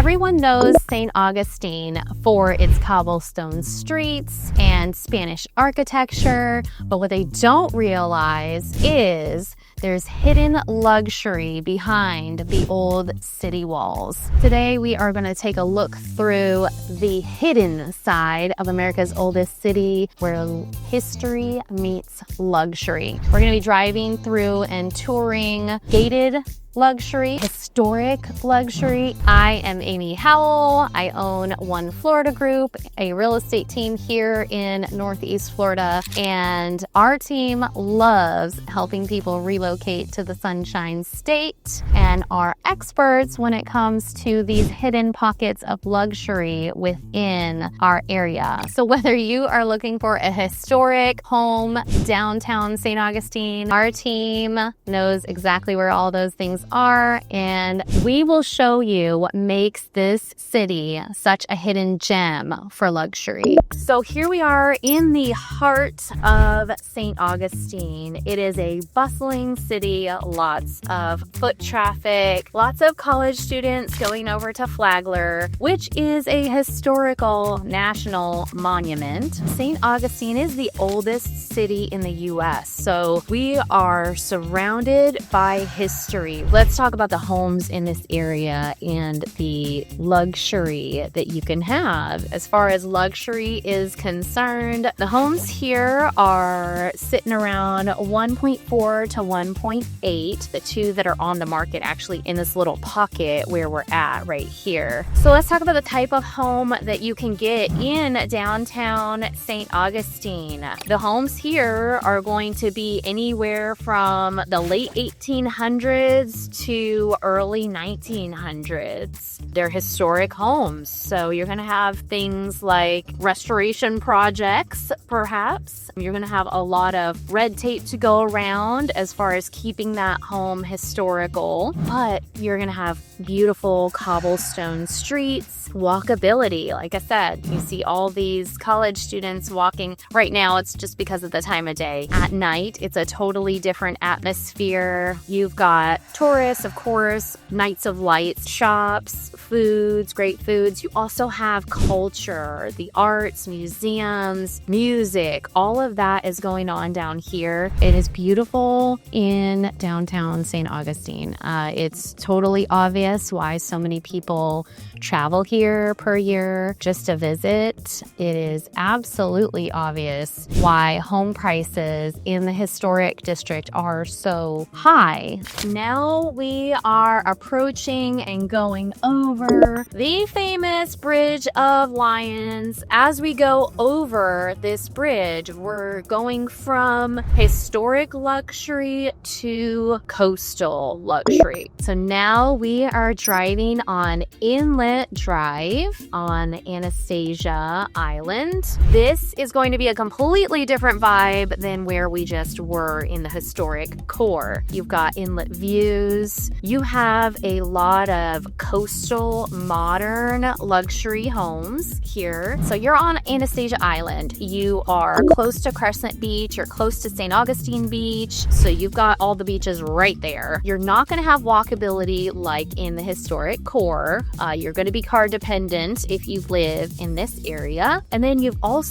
Everyone knows St. Augustine for its cobblestone streets and Spanish architecture, but what they don't realize is there's hidden luxury behind the old city walls. Today, we are going to take a look through the hidden side of America's oldest city where history meets luxury. We're going to be driving through and touring gated luxury, historic luxury. I am Amy Howell. I own One Florida Group, a real estate team here in Northeast Florida, and our team loves helping people relocate to the Sunshine State and are experts when it comes to these hidden pockets of luxury within our area. So whether you are looking for a historic home downtown St. Augustine, our team knows exactly where all those things are, and we will show you what makes this city such a hidden gem for luxury. So here we are in the heart of St. Augustine. It is a bustling city, lots of foot traffic, lots of college students going over to Flagler, which is a historical national monument. St. Augustine is the oldest city in the U.S., so we are surrounded by history. Let's talk about the homes in this area and the luxury that you can have. As far as luxury is concerned, the homes here are sitting around 1.4 to 1.8, the two that are on the market actually in this little pocket where we're at right here. So let's talk about the type of home that you can get in downtown St. Augustine. The homes here are going to be anywhere from the late 1800s to early 1900s. They're historic homes, so you're going to have things like restoration projects, perhaps. You're going to have a lot of red tape to go around as far as keeping that home historical, but you're going to have beautiful cobblestone streets, walkability. Like I said, you see all these college students walking. Right now, it's just because of the time of day. At night, it's a totally different atmosphere. You've got tourists, of course, nights of lights, shops, foods, great foods. You also have culture, the arts, museums, music. All of that is going on down here. It is beautiful in downtown St. Augustine. It's totally obvious why so many people travel here per year just to visit. It is absolutely obvious why home prices in the historic district are so high. Now we are approaching and going over the famous Bridge of Lions. As we go over this bridge, we're going from historic luxury to coastal luxury. So now we are driving on Inlet Drive on Anastasia Island. This is going to be a completely different vibe than where we just were in the historic core. You've got inlet views. You have a lot of coastal, modern luxury homes here. So you're on Anastasia Island. You are close to Crescent Beach. You're close to St. Augustine Beach. So you've got all the beaches right there. You're not going to have walkability like in the historic core. You're going to be car dependent if you live in this area. And then you are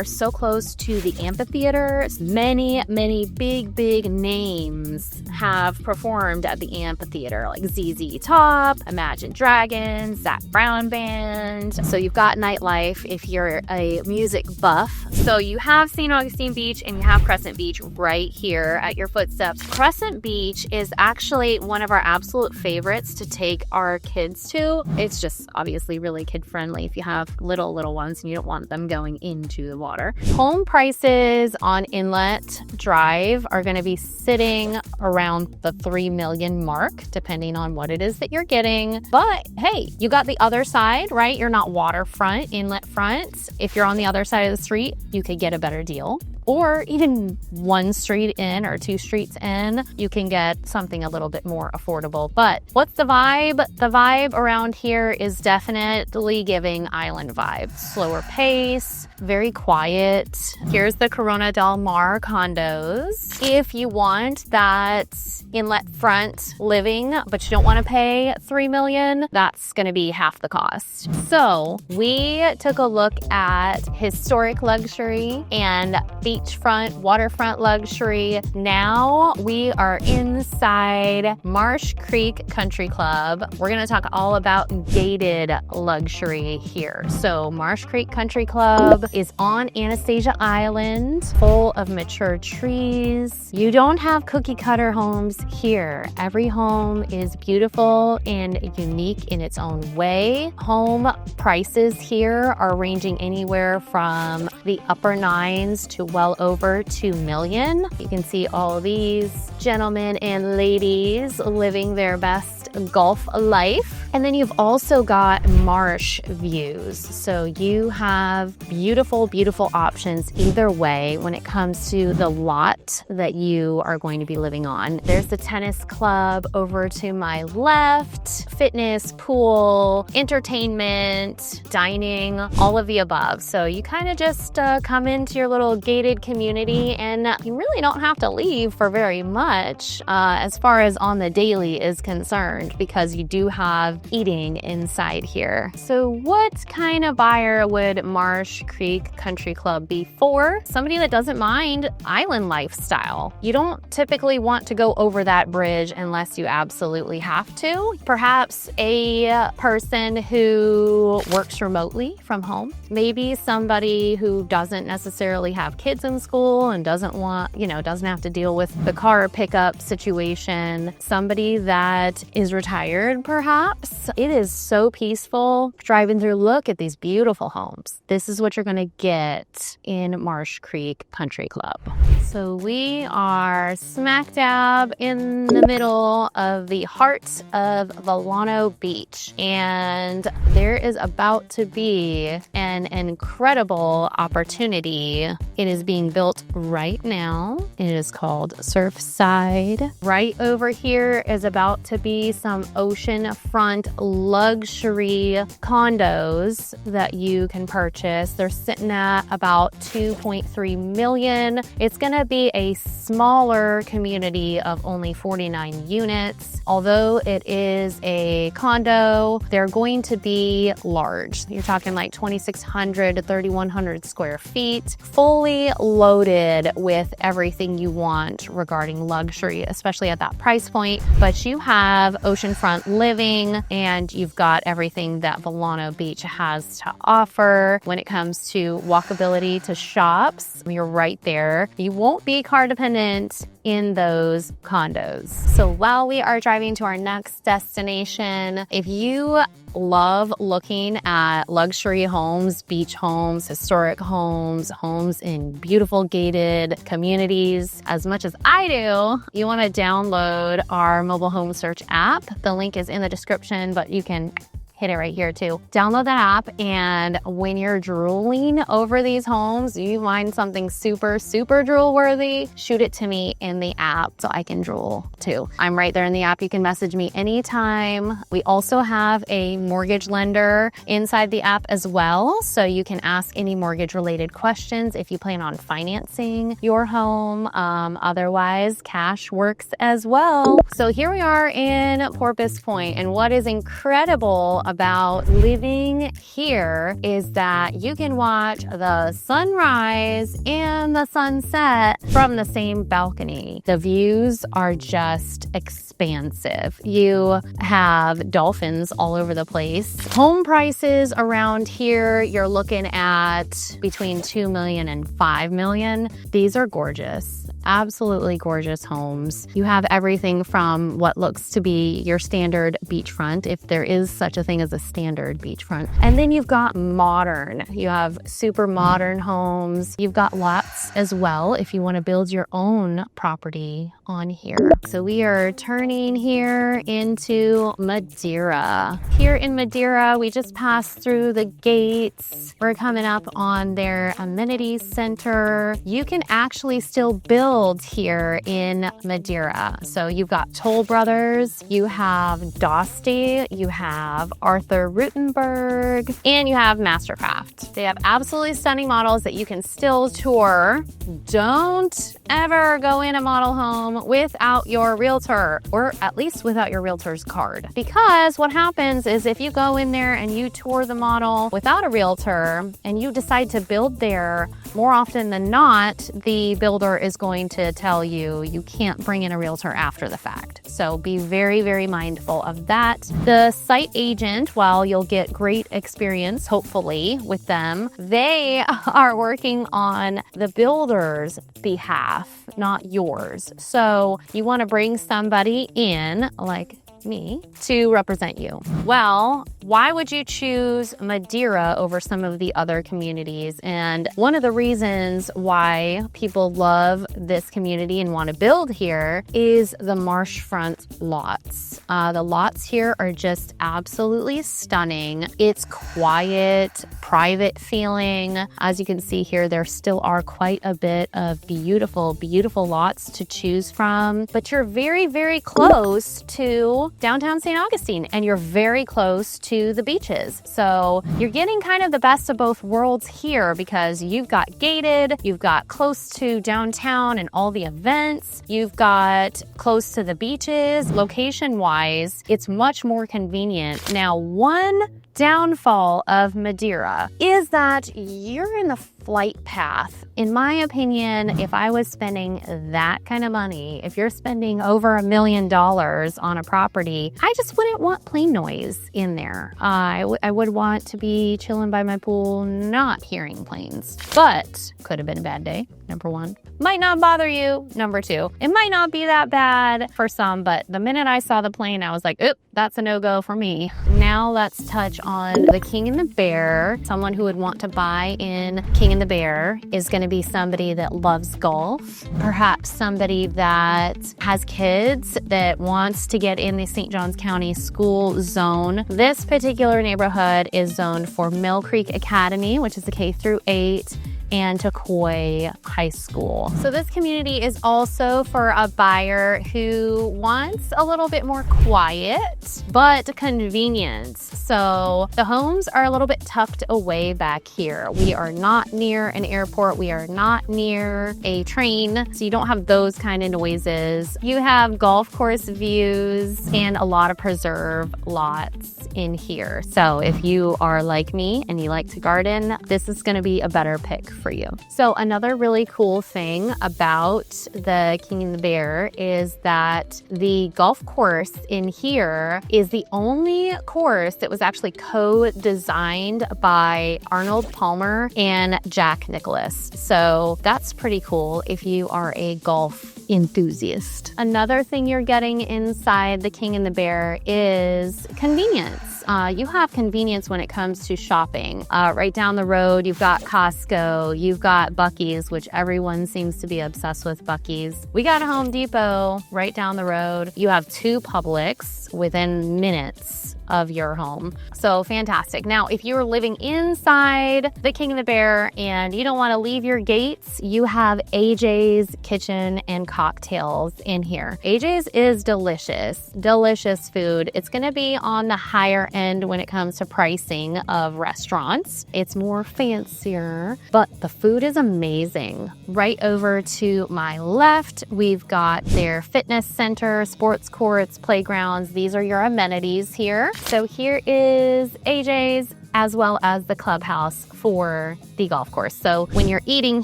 so close to the amphitheater. Many big names have performed at the amphitheater, like ZZ Top, Imagine Dragons, Zac Brown Band. So you've got nightlife if you're a music buff. So you have St. Augustine Beach and you have Crescent Beach right here at your footsteps. Crescent Beach is actually one of our absolute favorites to take our kids to. It's just obviously really kid friendly if you have little ones and you don't want them going into the water. Home prices on Inlet Drive are going to be sitting around the $3 million mark, depending on what it is that you're getting. But hey, you got the other side, right? You're not waterfront, inlet front. If you're on the other side of the street, you could get a better deal. or even one street in or two streets in, you can get something a little bit more affordable. But what's the vibe? The vibe around here is definitely giving island vibes. Slower pace, very quiet. Here's the Corona Del Mar condos. If you want that inlet front living, but you don't want to pay $3 million, that's going to be half the cost. So we took a look at historic luxury and beachfront, waterfront luxury. Now we are inside Marsh Creek Country Club. We're going to talk all about gated luxury here. So Marsh Creek Country Club is on Anastasia Island, full of mature trees. You don't have cookie cutter homes here. Every home is beautiful and unique in its own way. Home prices here are ranging anywhere from the upper nines to well over $2 million. You can see all these gentlemen and ladies living their best golf life. And then you've also got marsh views. So you have beautiful, beautiful options either way when it comes to the lot that you are going to be living on. There's the tennis club over to my left, fitness, pool, entertainment, dining, all of the above. So you kind of just come into your little gated community and you really don't have to leave for very much as far as on the daily is concerned, because you do have eating inside here. So what kind of buyer would Marsh Creek Country Club be for? Somebody that doesn't mind island lifestyle. You don't typically want to go over that bridge unless you absolutely have to. Perhaps a person who works remotely from home. Maybe somebody who doesn't necessarily have kids in school and doesn't want, doesn't have to deal with the car pickup situation. Somebody that is retired, perhaps. It is so peaceful driving through. Look at these beautiful homes. This is what you're going to get in Marsh Creek Country Club. So we are smack dab in the middle of the heart of Volcano Beach, and there is about to be an incredible opportunity. It is being built right now. It is called Surfside. Right over here is about to be some oceanfront luxury condos that you can purchase. They're sitting at about $2.3 million. It's going to be a smaller community of only 49 units. Although it is a condo, they're going to be large. You're talking like 2,600 to 3,100 square feet, fully loaded with everything you want regarding luxury, especially at that price point. But you have oceanfront living and you've got everything that Volcano Beach has to offer. When it comes to walkability to shops, you're right there. You won't be car dependent in those condos. So while we are driving to our next destination, if you love looking at luxury homes, beach homes, historic homes, homes in beautiful gated communities, as much as I do, you want to download our mobile home search app. The link is in the description, but you can hit it right here too. Download that app, and when you're drooling over these homes, you find something super, super drool worthy, shoot it to me in the app so I can drool too. I'm right there in the app. You can message me anytime. We also have a mortgage lender inside the app as well, so you can ask any mortgage related questions if you plan on financing your home. Otherwise, cash works as well. So here we are in Porpoise Point, and what is incredible about living here is that you can watch the sunrise and the sunset from the same balcony. The views are just expansive. You have dolphins all over the place. Home prices around here, you're looking at between $2 million and $5 million. These are gorgeous. absolutely gorgeous homes. You have everything from what looks to be your standard beachfront, if there is such a thing as a standard beachfront. And then you've got modern. You have super modern homes. You've got lots as well if you want to build your own property on here. So we are turning here into Madeira. Here in Madeira, we just passed through the gates. We're coming up on their amenities center. You can actually still build here in Madeira. So you've got Toll Brothers, you have Dosti, you have Arthur Rutenberg, and you have Mastercraft. They have absolutely stunning models that you can still tour. Don't ever go in a model home without your realtor, or at least without your realtor's card. Because what happens is if you go in there and you tour the model without a realtor and you decide to build there, more often than not, the builder is going to tell you you can't bring in a realtor after the fact. So be very, very mindful of that. The site agent, while you'll get great experience, hopefully, with them, they are working on the builder's behalf, not yours. So you want to bring somebody in, like me, to represent you. Well, why would you choose Madeira over some of the other communities? And one of the reasons why people love this community and want to build here is the marshfront lots. The lots here are just absolutely stunning. It's quiet, private feeling. As you can see here, there still are quite a bit of beautiful, beautiful lots to choose from, but you're very, very close to downtown St. Augustine, and you're very close to the beaches. So you're getting kind of the best of both worlds here because you've got gated, you've got close to downtown and all the events, you've got close to the beaches. Location-wise, it's much more convenient. Now, one downfall of Madeira is that you're in the flight path. In my opinion, if I was spending that kind of money, if you're spending over $1 million on a property, I just wouldn't want plane noise in there. I would want to be chilling by my pool, not hearing planes. But could have been a bad day, number one. Might not bother you, number two. It might not be that bad for some, but the minute I saw the plane, I was like, oop, that's a no-go for me. Now let's touch on the King and the Bear. Someone who would want to buy in King and the Bear is going to be somebody that loves golf, perhaps somebody that has kids that wants to get in the St. Johns County school zone. This particular neighborhood is zoned for Mill Creek Academy, which is the K through 8, and Tocoi High School. So this community is also for a buyer who wants a little bit more quiet, but convenience. So the homes are a little bit tucked away back here. We are not near an airport. We are not near a train. So you don't have those kind of noises. You have golf course views and a lot of preserve lots in here. So if you are like me and you like to garden, this is gonna be a better pick for you. So another really cool thing about the King and the Bear is that the golf course in here is the only course that was actually co-designed by Arnold Palmer and Jack Nicklaus. So that's pretty cool if you are a golf enthusiast. Another thing you're getting inside the King and the Bear is convenience. You have convenience when it comes to shopping. Right down the road, you've got Costco, you've got Buc-ee's, which everyone seems to be obsessed with Buc-ee's. We got a Home Depot right down the road. You have 2 Publix within minutes of your home. So fantastic. Now, if you're living inside the King and the Bear and you don't want to leave your gates, you have AJ's Kitchen and Cocktails in here. AJ's is delicious, delicious food. It's going to be on the higher end when it comes to pricing of restaurants. It's more fancier, but the food is amazing. Right over to my left, we've got their fitness center, sports courts, playgrounds. These are your amenities here. So here is AJ's as well as the clubhouse for the golf course. So when you're eating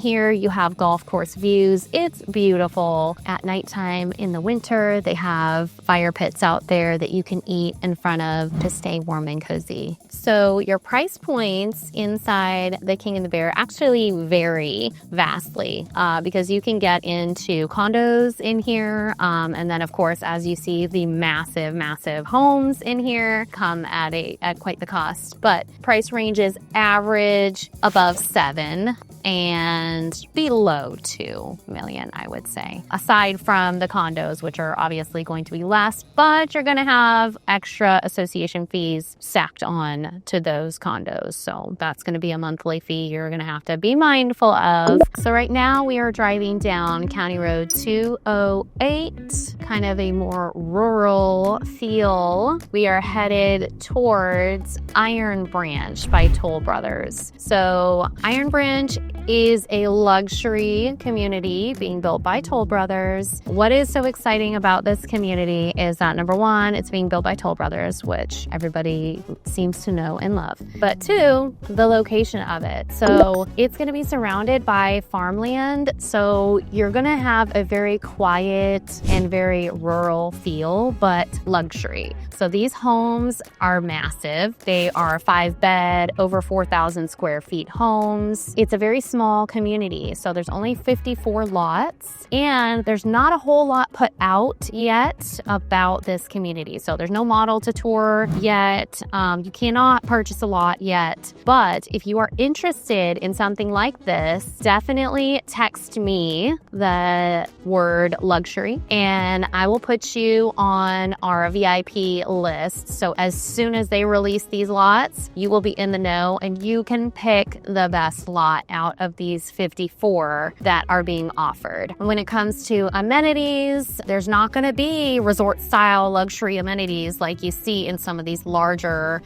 here, you have golf course views. It's beautiful. At nighttime in the winter, they have fire pits out there that you can eat in front of to stay warm and cozy. So your price points inside the King and the Bear actually vary vastly because you can get into condos in here. And then of course, as you see, the massive homes in here come at quite the cost. But price ranges average above 7 and below 2 million, I would say. Aside from the condos, which are obviously going to be less, but you're gonna have extra association fees stacked on to those condos. So that's gonna be a monthly fee you're gonna have to be mindful of. So right now we are driving down County Road 208, kind of a more rural feel. We are headed towards Iron Branch by Toll Brothers. So Iron Branch is a luxury community being built by Toll Brothers. What is so exciting about this community is that number one, it's being built by Toll Brothers, which everybody seems to know and love. But two, the location of it. So it's going to be surrounded by farmland. So you're going to have a very quiet and very rural feel, but luxury. So these homes are massive. They are 5-bed, over 4,000 square feet homes. It's a very small community. So there's only 54 lots and there's not a whole lot put out yet about this community. So there's no model to tour yet. You cannot purchase a lot yet. But if you are interested in something like this, definitely text me the word luxury and I will put you on our VIP list. So as soon as they release these lots, you will be in the know and you can pick the best lot out of these 54 that are being offered. When it comes to amenities, there's not going to be resort style luxury amenities like you see in some of these larger,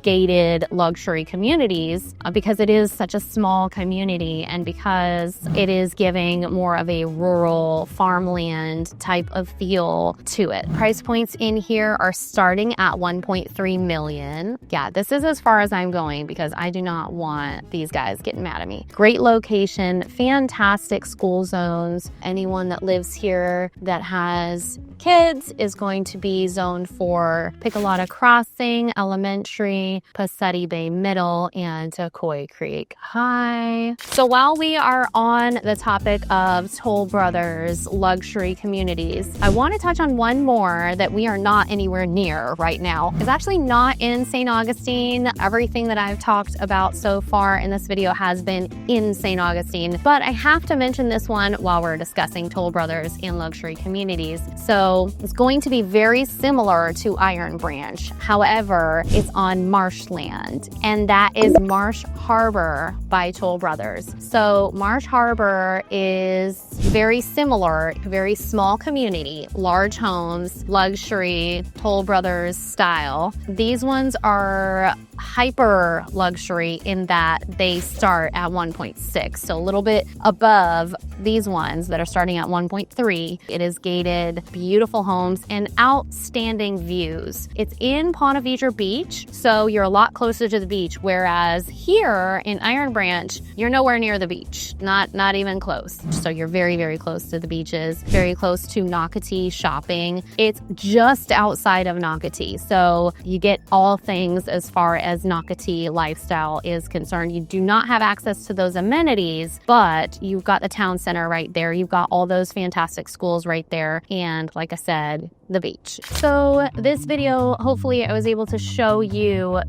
gated luxury communities because it is such a small community and because it is giving more of a rural farmland type of feel to it. Price points in here are starting at 1.3 million. Yeah, this is as far as I'm going because I do not want these guys getting mad at me. Great location, fantastic school zones. Anyone that lives here that has kids is going to be zoned for Piccolata Crossing Elementary, Passetti Bay Middle, and Coy Creek High. So while we are on the topic of Toll Brothers luxury communities, I want to touch on one more that we are not anywhere near right now. It's actually not in St. Augustine. Everything that I've talked about so far in this video has been in St. Augustine, but I have to mention this one while we're discussing Toll Brothers and luxury communities. So it's going to be very similar to Iron Branch. However, it's on marshland, and that is Marsh Harbor by Toll Brothers. So Marsh Harbor is very similar, very small community, large homes, luxury, Toll Brothers style. These ones are hyper luxury in that they start at 1.6, so a little bit above these ones that are starting at 1.3. It is gated, beautiful homes and outstanding views. It's in Ponte Vedra Beach, so you're a lot closer to the beach, whereas here in Iron Branch, you're nowhere near the beach, not even close. So you're very close to the beaches, very close to Nocatee shopping. It's just outside of Nocatee, so you get all things as far as Nocatee lifestyle is concerned. You do not have access to those amenities, but you've got the town center right there. You've got all those fantastic schools right there. And like I said, the beach. So this video, hopefully I was able to show you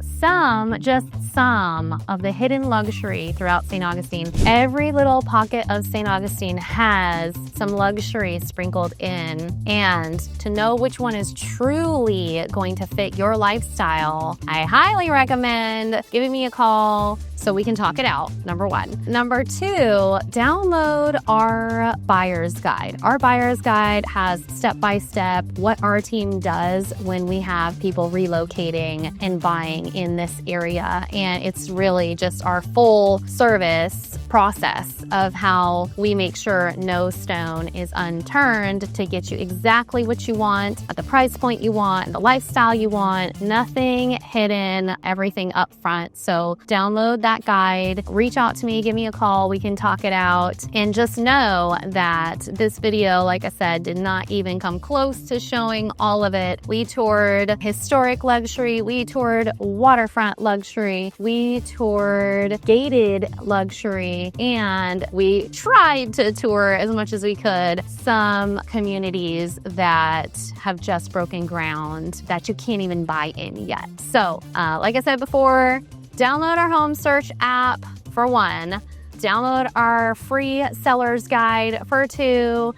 just some of the hidden luxury throughout St. Augustine. Every little pocket of St. Augustine has some luxury sprinkled in. And to know which one is truly going to fit your lifestyle, I highly recommend giving me a call, so we can talk it out, number one. Number two, download our buyer's guide. Our buyer's guide has step-by-step what our team does when we have people relocating and buying in this area. And it's really just our full service process of how we make sure no stone is unturned to get you exactly what you want at the price point you want, the lifestyle you want, nothing hidden, everything up front. So download that guide, reach out to me, give me a call, we can talk it out. And just know that this video, like I said, did not even come close to showing all of it. We toured historic luxury, we toured waterfront luxury, we toured gated luxury, and we tried to tour as much as we could some communities that have just broken ground that you can't even buy in yet. So, like I said before, download our home search app for one, download our free seller's guide for two,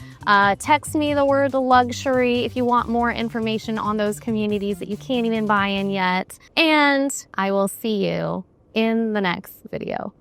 text me the word luxury if you want more information on those communities that you can't even buy in yet, and I will see you in the next video.